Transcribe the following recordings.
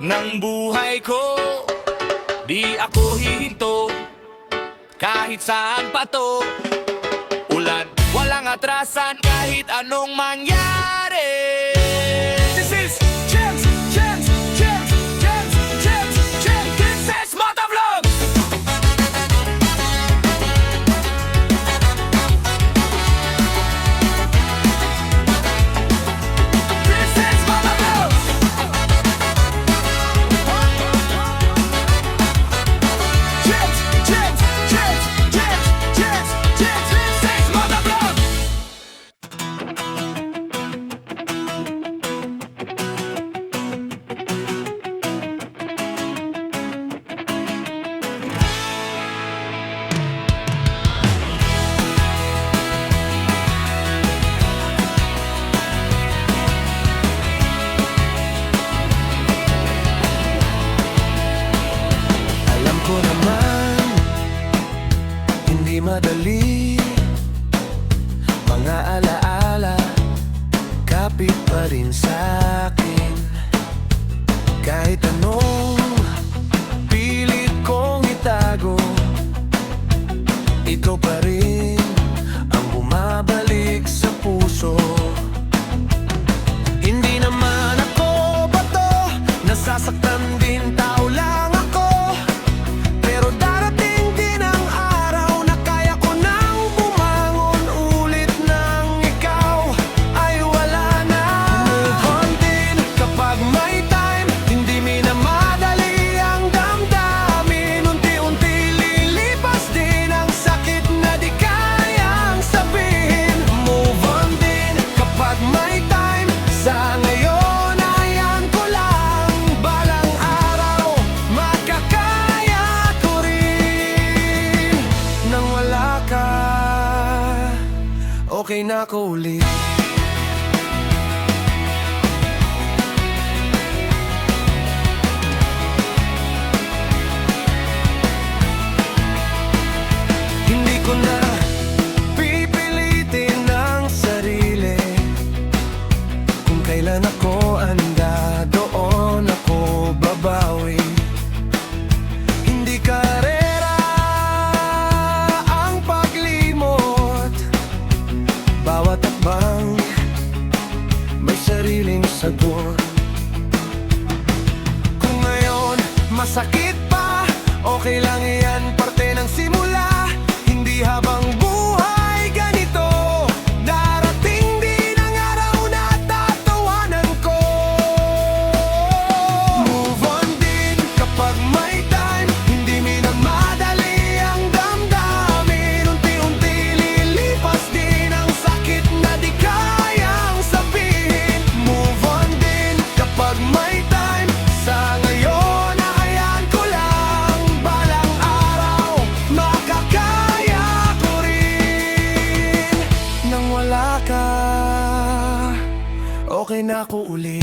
ng buhay ko. Di ako hihinto kahit saan pa to. Ulan, walang atrasan kahit anong mangyari. This is Chance, Chance, Chance, Chance, Chance, Chance. This is Motovlog. This is Motovlog. Chance, Chance, Chance, Chance, Chance, Chance. This is Motovlog. Alam ko naman, hindi madali. Mga alaala, kapit pa rin sa'kin. Kahit anong pilit kong itago, ikaw pa rin ang bumabalik sa puso. Hindi naman ako bato, nasasaktan din, tao lang ako. Pero darating din ang araw na kaya ko nang bumangon ulit nang ikaw ay wala na. Move on din kapag may time, hindi minamadali ang damdamin. Unti-unti lilipas din ang sakit na di kayang sabihin. Move on din kapag may time, sa ngayon ayan ko lang. Balang araw makakaya ko rin. Nang wala ka, okay na ako ulit. Hindi ko na pipilitin ang sarili. Kung kailan ako anda, doon ako babawi. Hindi karera ang paglimot. Bawat akbang may sariling sagot. Kung ngayon masakit pa, okay lang yan, parte ng simula. Hindi habang buhay ganito, darating din ang araw na tatawanan ko. Move on din kapag may time, hindi minamadali ang damdamin. Unti-unti lilipas din ang sakit na di kayang sabihin. Move on din kapag may time, sa ngayon ayan ko lang. Balang araw makakaya ko rin. Nang wala ka, okay na ako ulit.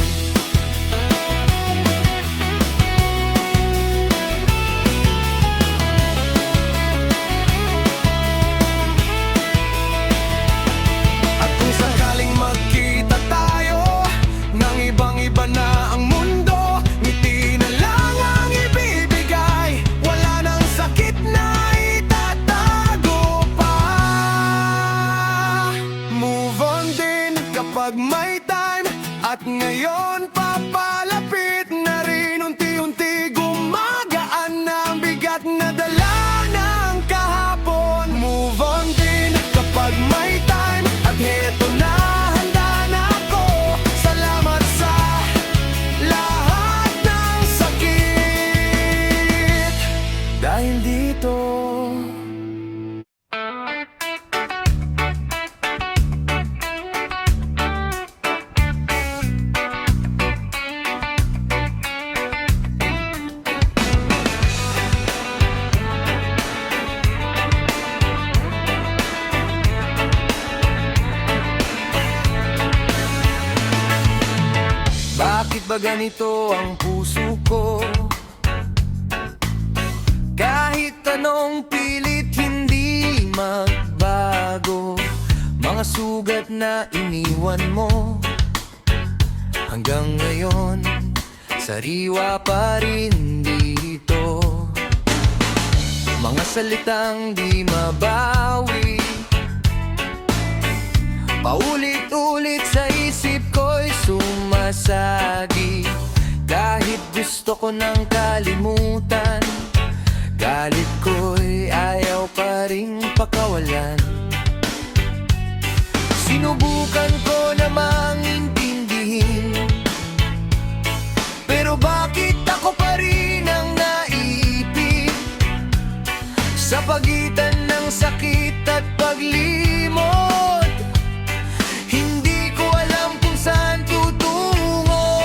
At kung sakaling magkita tayo nang ibang-iba na ang mundo, ngiti na lang ang ibibigay. Wala nang sakit na itatago pa. Move on din kapag may time, at ngayon papalapit na rin. Unti-unti gumagaan na ang bigat na dala ng kahapon. Move on din kapag may time, at heto na, handa na ako. Salamat sa lahat ng sakit. Dahil dito bakit ba ganito ang puso ko? Kahit anong pilit hindi magbago. Mga sugat na iniwan mo hanggang ngayon sariwa pa rin dito. Mga salitang di mabawi, paulit-ulit sa isip ko'y sumasagi. Kahit gusto ko nang kalimutan, galit ko'y ayaw pa ring pakawalan. Sinubukan ko namang intindihin, pero bakit ako pa rin ang naipit sa pagitan ng sakit at paglimot? Hindi ko alam kung saan tutungo.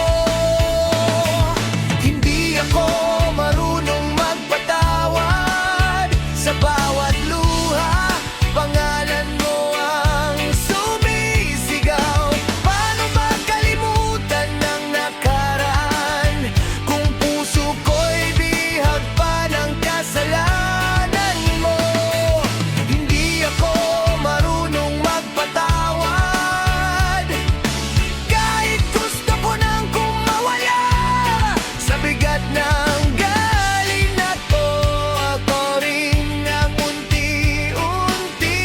Hindi ako marunong magpatawad sa bawat luha. Pangalan mo ang sumisigaw. Paano ba kalimutan ng nakaraan kung puso ko'y bihag pa ng kasalanan mo? Hindi ako marunong magpatawad, kahit gusto ko nang kumawala sa bigat ng galing na to. Ako rin ang unti-unti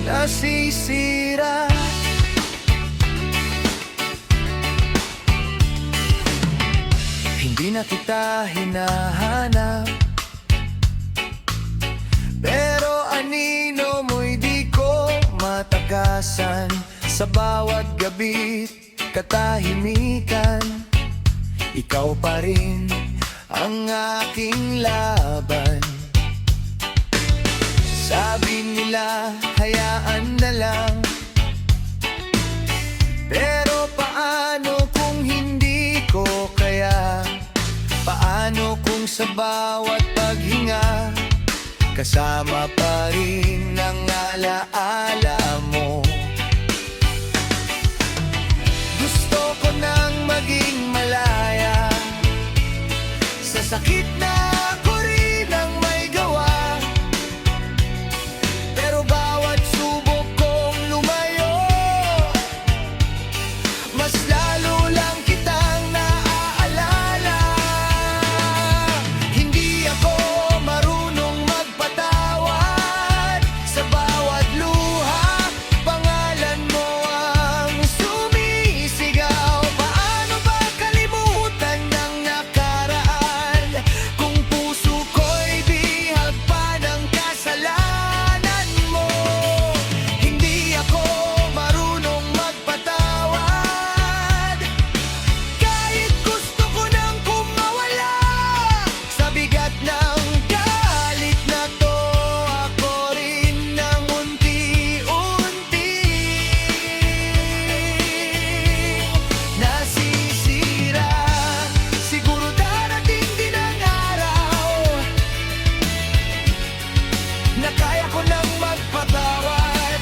nasisira. Hindi na kita hinahanap, pero anino mo'y di ko matakasan. Sa bawat gabi't katahimikan, ikaw pa rin ang aking laban. Sabi nila, hayaan na lang, pero paano kung hindi ko kaya? Paano kung sa bawat paghinga kasama pa rin ang alaala mo? Gusto ko nang maging malaya sa sakit na ako rin ang may gawa, pero bawat subok kong lumayo, mas lalo lang kitang naaalala. Hindi ako marunong magpatawad sa bawat luha. Pangalan mo ang sumisigaw. Paano ba kalimutan ng nakaraan kung puso ko'y bihag pa ng kasalanan mo? Hindi ako marunong magpatawad, kahit gusto ko nang kumawala sa bigat ng galit na to. Ako rin ang unti-unti nasisira. Siguro darating din ang araw na kaya ko nang magpatawad.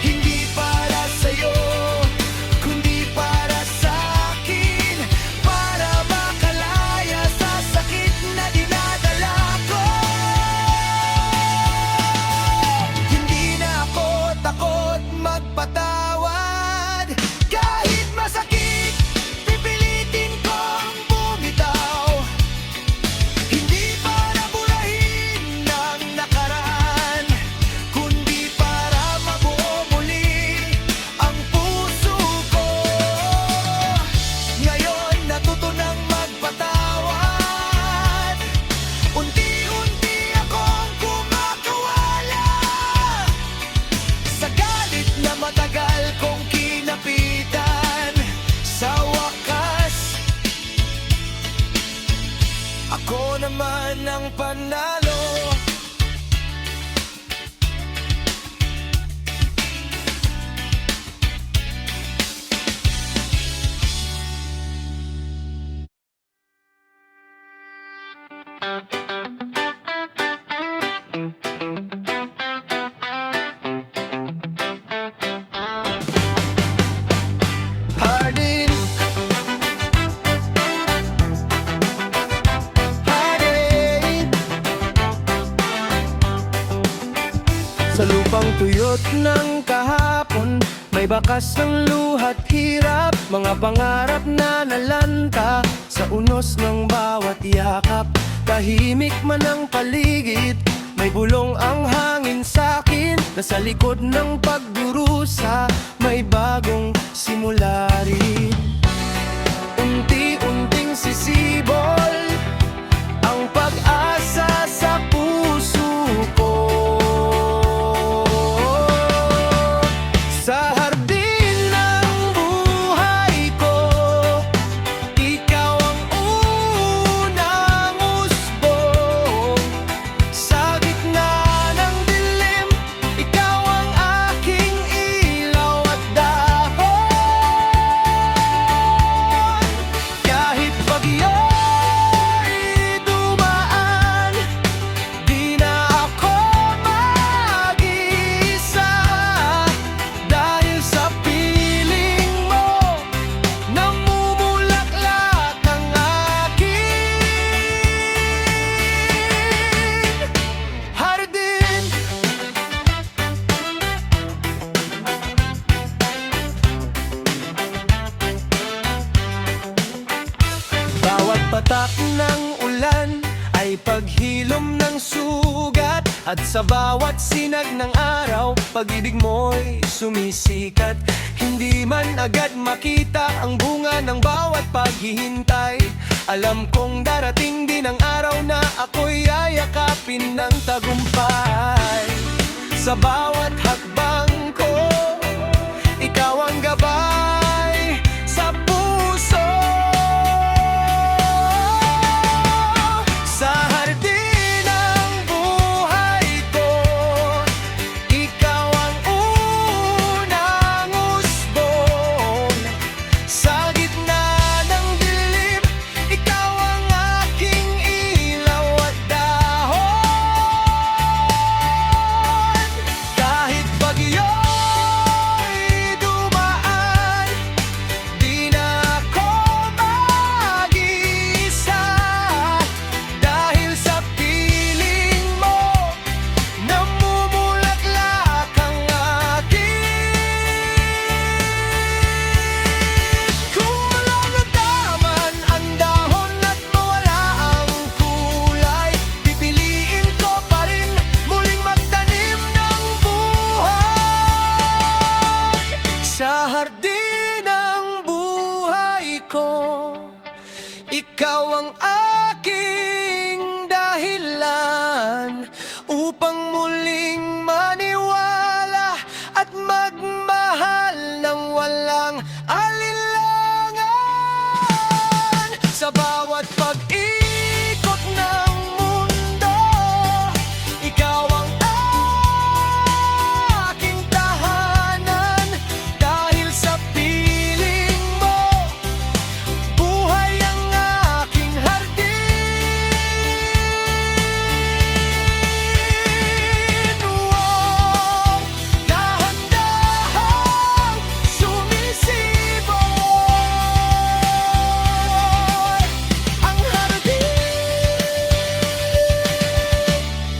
Hindi para sa'yo, kundi para sa'kin, para makalaya sa sakit na dinadala ko. Hindi na ako takot magpatawad, kahit masakit, pipilitin kong bumitaw. Hindi para burahin ang nakaraan, kundi para mabuo muli ang puso ko. Ngayon natuto nang magpatawad, unti-unti akong kumakawala sa galit na matagal kong kinapitan. Sa wakas, ako naman ang panalo. Hardin, hardin, sa lupang tuyot ng kahapon, may May bakas ng luhat hirap, mga pangarap na nalanta sa unos ng bawat yakap. Tahimik man ang paligid, may bulong ang hangin sa'kin. Nasa likod ng pagdurusa, may bagong simula rin. Unti-unting sisibol ang pag-asa sa puso ko. Sa hardin ng buhay ko, ikaw ang unang usbong. Sa gitna ng dilim, ikaw ang aking ilaw at dahon. Kahit bagyo'y dumaan, di na ako mag-isa. Dahil sa piling mo, namumulaklak ang aking hardin. Bawat patak ng ulan ay paghilom ng sugat. At sa bawat sinag ng araw, pag-ibig mo'y sumisikat. Hindi man agad makita ang bunga ng bawat paghihintay, alam kong darating din ang araw na ako'y yayakapin ng tagumpay. Sa bawat hakbang ko, ikaw ang gabay sa puso. Sa hardin ng buhay ko, ikaw ang unang usbong. Sa gitna ng dilim, ikaw ang aking ilaw at dahon. Kahit bagyo'y dumaan, di na ako mag-isa. Dahil sa piling mo, namumulaklak ang aking. Kung walang nadaman ang dahon at mawala ang kulay, pipiliin ko pa rin muling magtanim ng buhay. Sa hardin ng buhay ko, ikaw ang aking dahilan upang muling maniwala at magmahal ng walang alinlangan. Sa bawat pag-ikot ng mundo, ikaw ang aking tahanan. Dahil sa piling mo, buhay ang aking hardin. Wow, dahan-dahang sumisibol ang hardin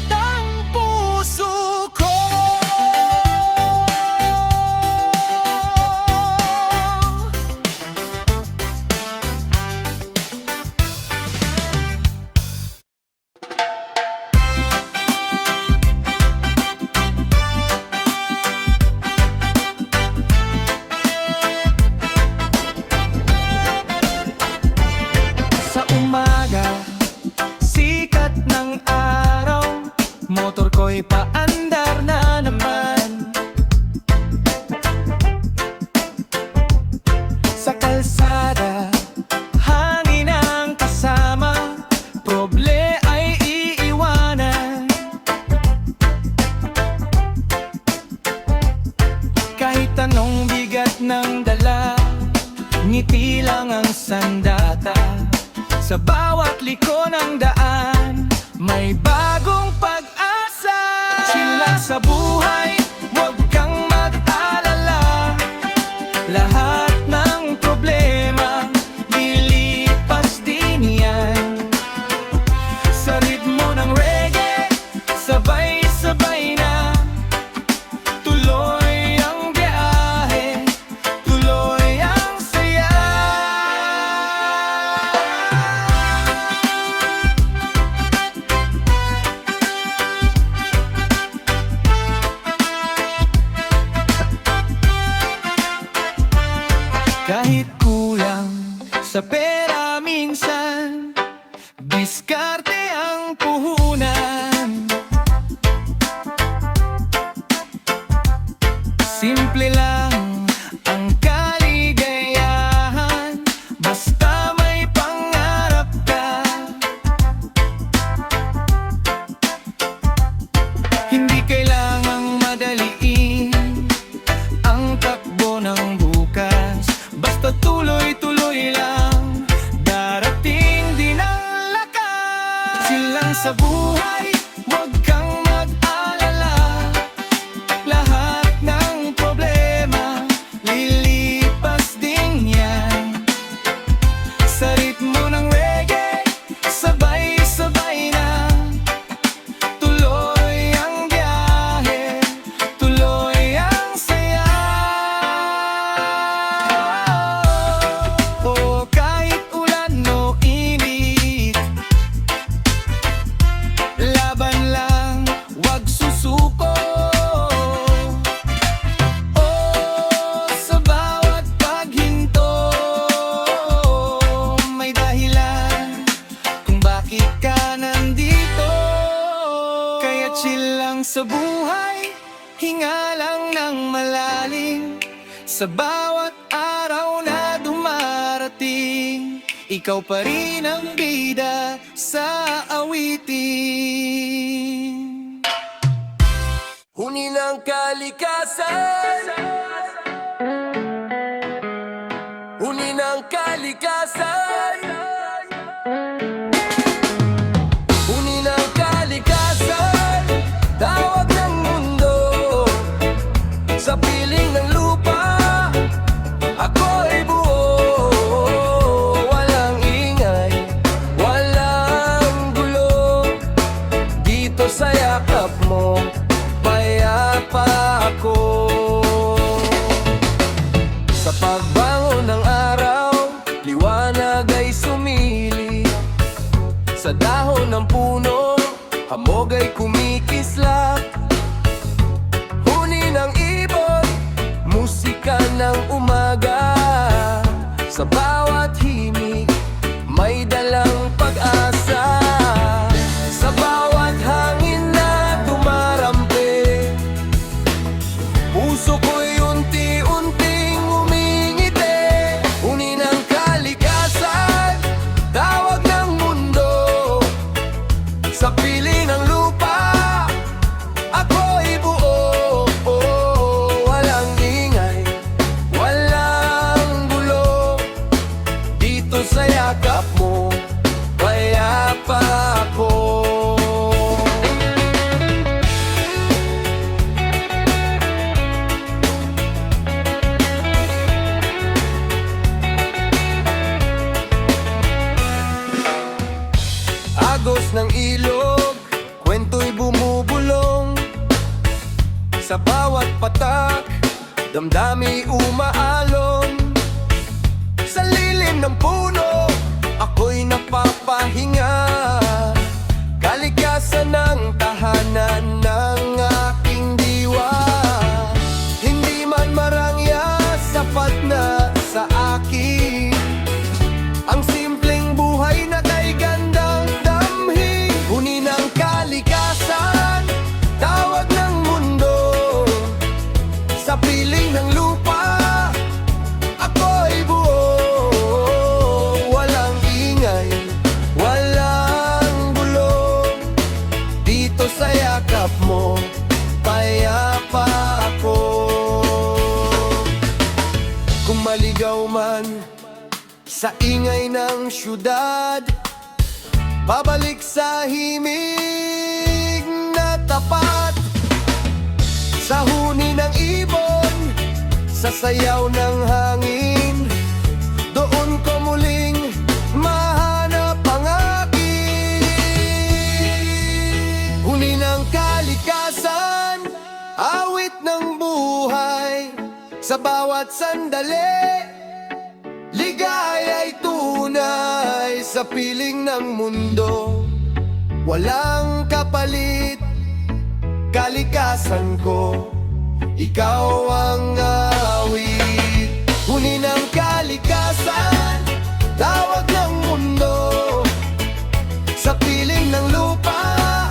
ng puso ko. Sa umaga, sikat ng araw, motor ko'y paandar na naman. Sa kalsada, hangin ang kasama, proble ay iiwanan. Kahit anong bigat ng dala, ngiti lang ang sandata. Sa bawat liko ng daan, may bagong pag-asa. Chill lang sa buhay, huwag kang mag-alala. Lahat ng problema, lilipas din yan. Sa ritmo ng reggae, sabay-sabay na tuloy ang biyahe. sa pera minsan, diskarte ang puhunan. Simple lang ang kaligayahan, basta may pangarap ka. Hindi kailangang madaliin ang takbo ng bukas, basta tuloy-tuloy lang, darating din ang lakas. Silang sa buhay, huwag kang mag-alala, lahat ng problema lilipas din yan. Sa ritmo ng reggae, sabay-sabay na, tuloy ang biyahe, tuloy ang saya. O kahit ulan o init, laban lang, wag susuko. O sa bawat paghinto, may dahilan kung bakit ka nandito. Kaya chill lang sa buhay, hinga lang ng malalim. Sa bawat araw na dumarating, ikaw pa rin ang bida sa awitin. Huni ng kalikasan, huni ng kalikasan, huni ng kalikasan, tawag ng mundo, sa piling ng lupa, ako'y buo. Walang ingay, walang gulo, dito sa yakap mo, payapa ako. Sa pagbangon ng araw, liwanag ay sumili, sa dahon ng puno, hamog ay kumikislap. Huni ng ibon, musika ng umaga, sa bawat himig, may dalang pag-asa. Sa bawat hangin na tumarampi, puso ko'y unti-unting umingiti. Huni ng kalikasan, tawag ng mundo, sa piling ng lupa, ako'y buo. Walang ingay, walang gulo, dito sa yakap mo, payapa ako. Agos ng ilog, kwento'y bumubulong, sa bawat patak, damdami umaalon. Sa lilim ng puno, ako'y napapahinga, kalikasan ng tahanan ng aking diwa. Hindi man marangya, sapat na sa akin ang simpleng buhay na kay gandang damhi. Huni ng kalikasan, tawag ng mundo, sa piling ng lupa, ako'y buo. Walang ingay, walang gulo, dito sa yakap mo, payapa ako. Kung maligaw man sa ingay ng syudad, babalik sa himig na tapat. Sa huni ng ibon, sa sayaw ng hangin, doon ko muling mahanap ang akin. Huni ng kalikasan, awit ng buhay, sa bawat sandali, ligaya'y tunay. Sa piling ng mundo, walang kapalit, kalikasan ko, ikaw ang awit. Huni ng kalikasan, tawag ng mundo. Sa piling ng lupa,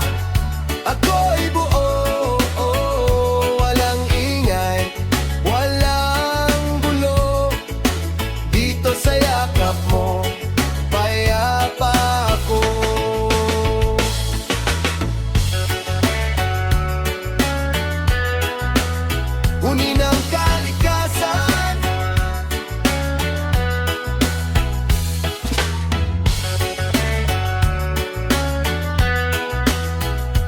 ako'y buo. Walang ingay, walang gulo. Dito sa yakap mo, payapa ako. Huni ng kalikasan,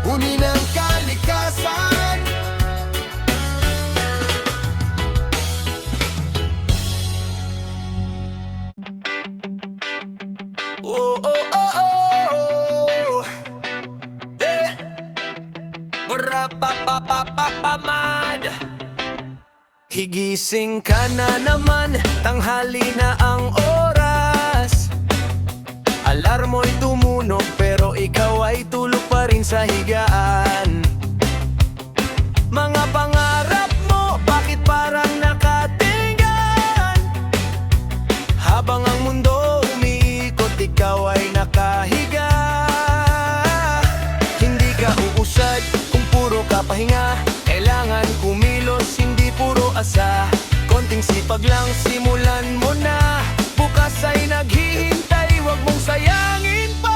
huni ng kalikasan. Oh, oh, oh, oh. Eh. Rapapapapapamad. Higising ka na naman, tanghali na ang oras. Alarmo'y tumunog pero ikaw ay tulog pa rin sa higaan. Mga pangarap mo, bakit parang nakatinggan? Habang ang mundo umiikot, ikaw ay nakahiga. Hindi ka uusad kung puro ka pahinga. Kailangan kumilos, hindi puro asa. Konting sipag lang, simulan mo na. Bukas ay naghihintay, wag mong sayangin pa.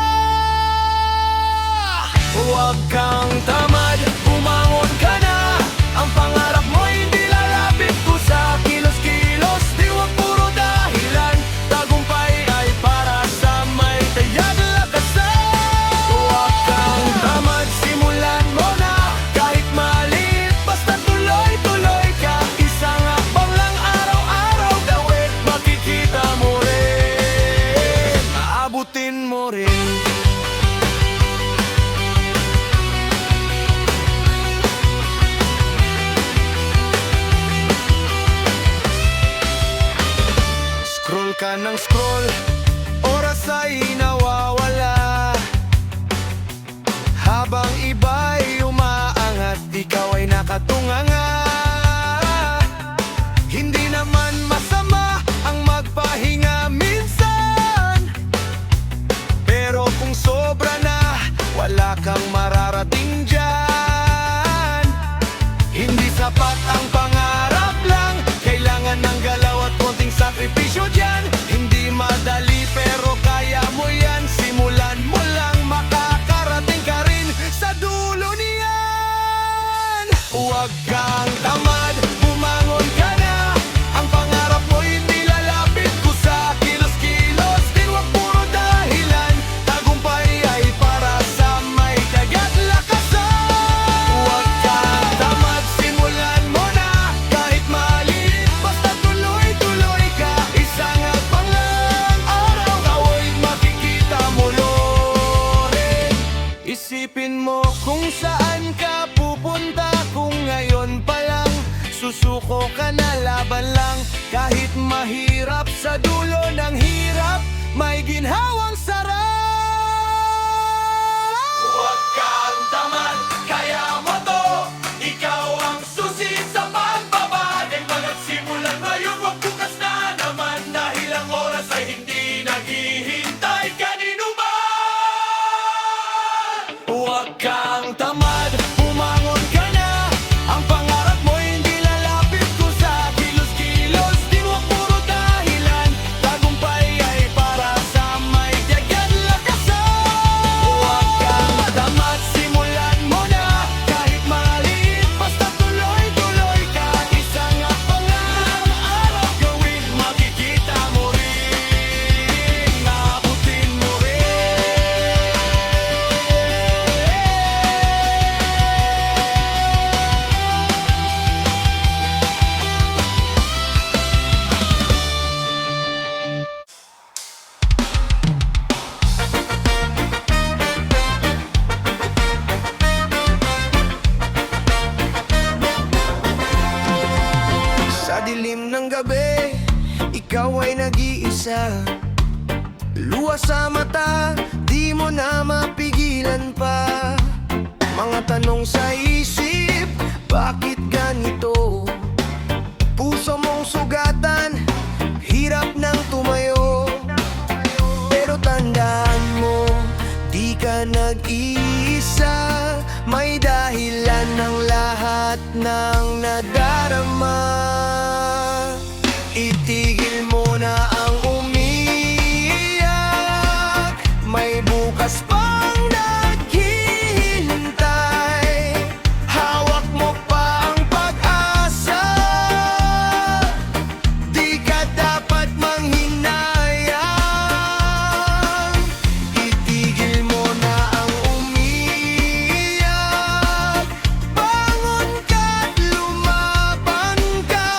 Huwag kang tamad, bumangon ka na. Ang pangarap mo hindi lalapit ko sa kilos-kilos. Di wag puro dahilan, tagumpay ay para sa may tayag lakasan. Huwag kang tamad, simulan mo na. Kahit maliit, basta tuloy-tuloy ka. Isang hakbang lang araw-araw gawin, makikita mo rin, aabutin mo rin. Scroll ka ng scroll, oras ay nawawala. Habang iba'y umaangat, ikaw ay nakatunganga. Hindi naman masama ang magpahinga minsan, pero kung sobra na, wala kang mararating dyan. Hindi sapat ang pangarap lang, kailangan ng galaw at konting sakripisyo dyan. Hindi madali pero kaya mo yan. Simulan mo lang, makakarating ka rin sa dulo niyan. Huwag kang tamad, bumangon ka na. Ang pangarap mo hindi lalapit ko sa kilos-kilos. Di wag puro dahilan, tagumpay ay para sa may dagat lakasan. Huwag kang tamad, simulan mo na. Kahit maliit, basta tuloy-tuloy ka. Isang hakbang lang araw-araw makikita mo rin. Isipin mo kung saan ka pupunta. Kung ngayon pa lang susuko ka na, laban lang. Kahit mahirap, sa dulo ng hirap may ginhawang sarap. Huwag kang tamad, kaya mo to. Ikaw ang susi sa pagbabaling. Maga't simulan ngayon, wag bukas na naman. Dahil ang oras ay hindi naghihintay kanino man. Huwag kang tamad, bumangon ka na. Ang pangarap mo hindi lalapit ko sa kilos-kilos. Di wag puro dahilan, tagumpay ay para sa may dagat lakasan. Huwag kang tamad, simulan mo na. Kahit maliit, basta tuloy-tuloy ka. Isang hakbang lang araw gawin, makikita mo rin, naabutin mo rin. Sa dilim ng gabi, ikaw ay nag-iisa. Luha sa mata, di mo na mapigilan pa. Mga tanong sa isip, bakit ganito? Puso mong sugatan, hirap nang tumayo. nag-iisa. May dahilan ng lahat ng nadarama. Itigil mo na ang umiiyak. May bukas pang naghihintay. Hawak mo pa ang pag-asa. Di ka dapat manghinayang. Itigil mo na ang umiiyak. Bangon ka't lumaban ka.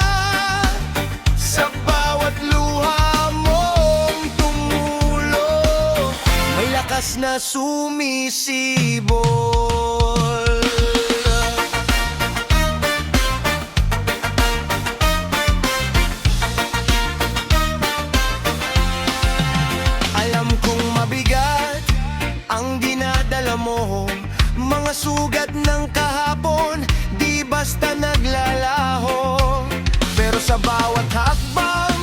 Sa bawat luha mong tumulo, may lakas na sumisibol. Alam kong mabigat ang dinadala mo. Mga sugat ng kahapon, di basta naglalaho. Pero sa bawat hakbang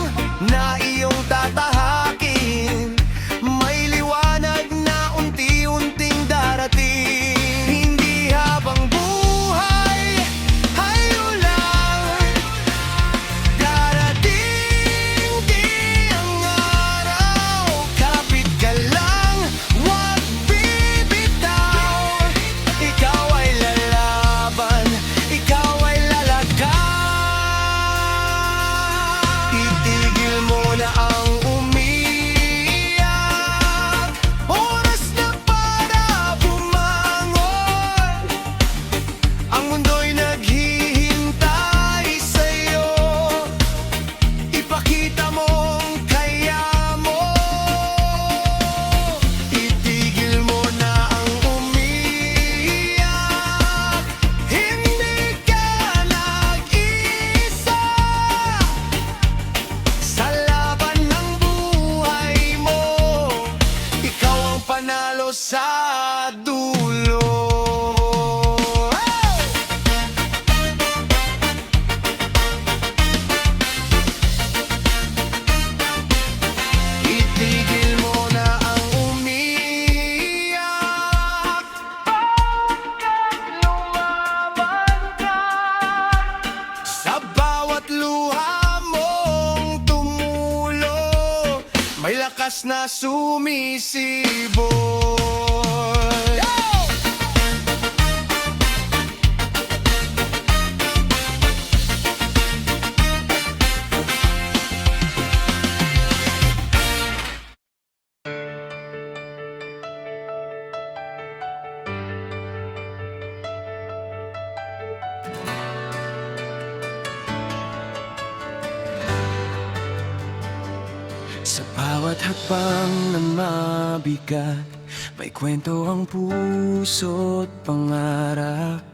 na iyong tatahakin, may liwanag na unti-unting darating. Hindi habang buhay ay ulan, darating din ang araw. Kapit ka lang, huwag bibitaw. Ikaw ay lalaban, ikaw ay lalakad. Itigil mo na ang umiiyak. Oras na para bumangon. Ang mundo'y naghihintay sa'yo. Ipakita mong kaya mo. Itigil mo na ang umiiyak. Hindi ka nag-isa. Sa laban ng buhay mo, ikaw ang panalo sa dulo. Hey! Itigil mo na ang umiiyak. Pagkat lumaban ka. Sa bawat luha mong tumulo, may lakas na sumisibol. Sa bawat hakbang na mabigat, may kwento ang puso't pangarap.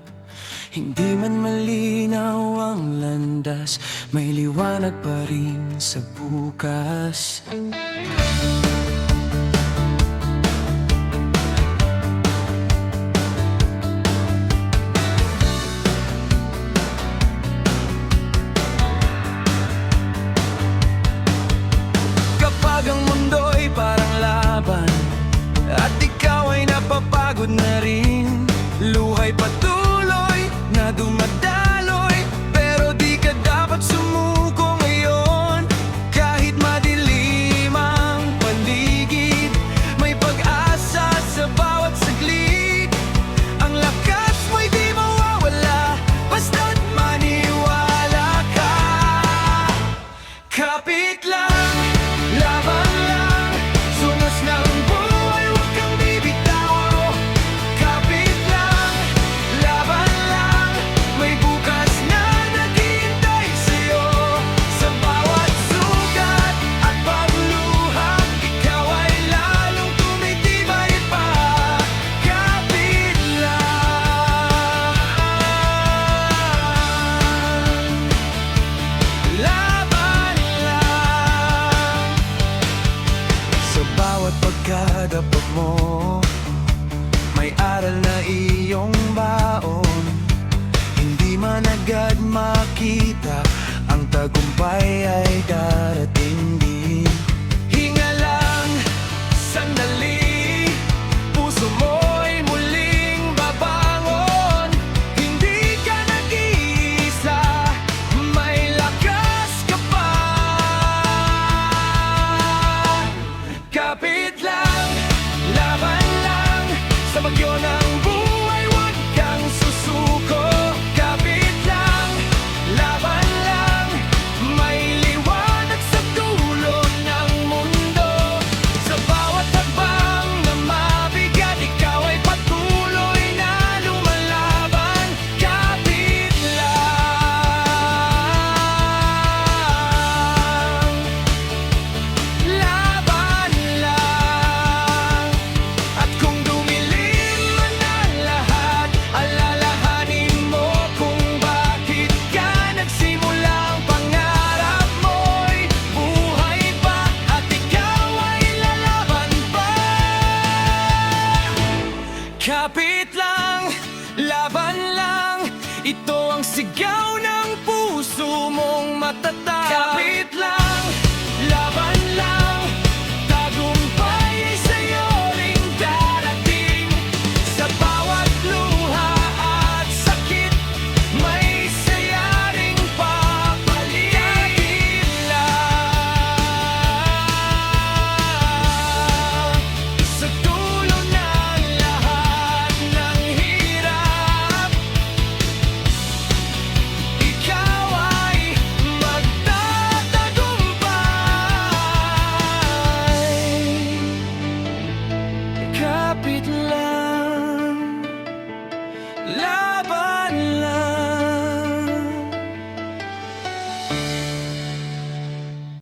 Hindi man malinaw ang landas, may liwanag pa rin sa bukas. Kapag ang mundo'y parang laban at ikaw ay napapagod na rin, luhay patuloy na dumadaloy, pero di ka dapat sumuko ngayon. Kahit madilim ang paligid, may pag-asa sa bawat saglit. Ang lakas mo'y di mawawala, basta't maniwala ka. Kapit lang, laban lang, sunos ng buhay, huwag kang bibitaw. Kapit lang, laban lang, may bukas na naghihintay sa'yo. Sa bawat sugat at pagluha, ikaw ay lalong tumitibay pa. Kapit lang, laban lang. Sa bawat pagkadapa mo, may aral na iyong baon. Hindi man agad makita, ang tagumpay ay darating din. Hinga lang, sandali, puso mo'y matatag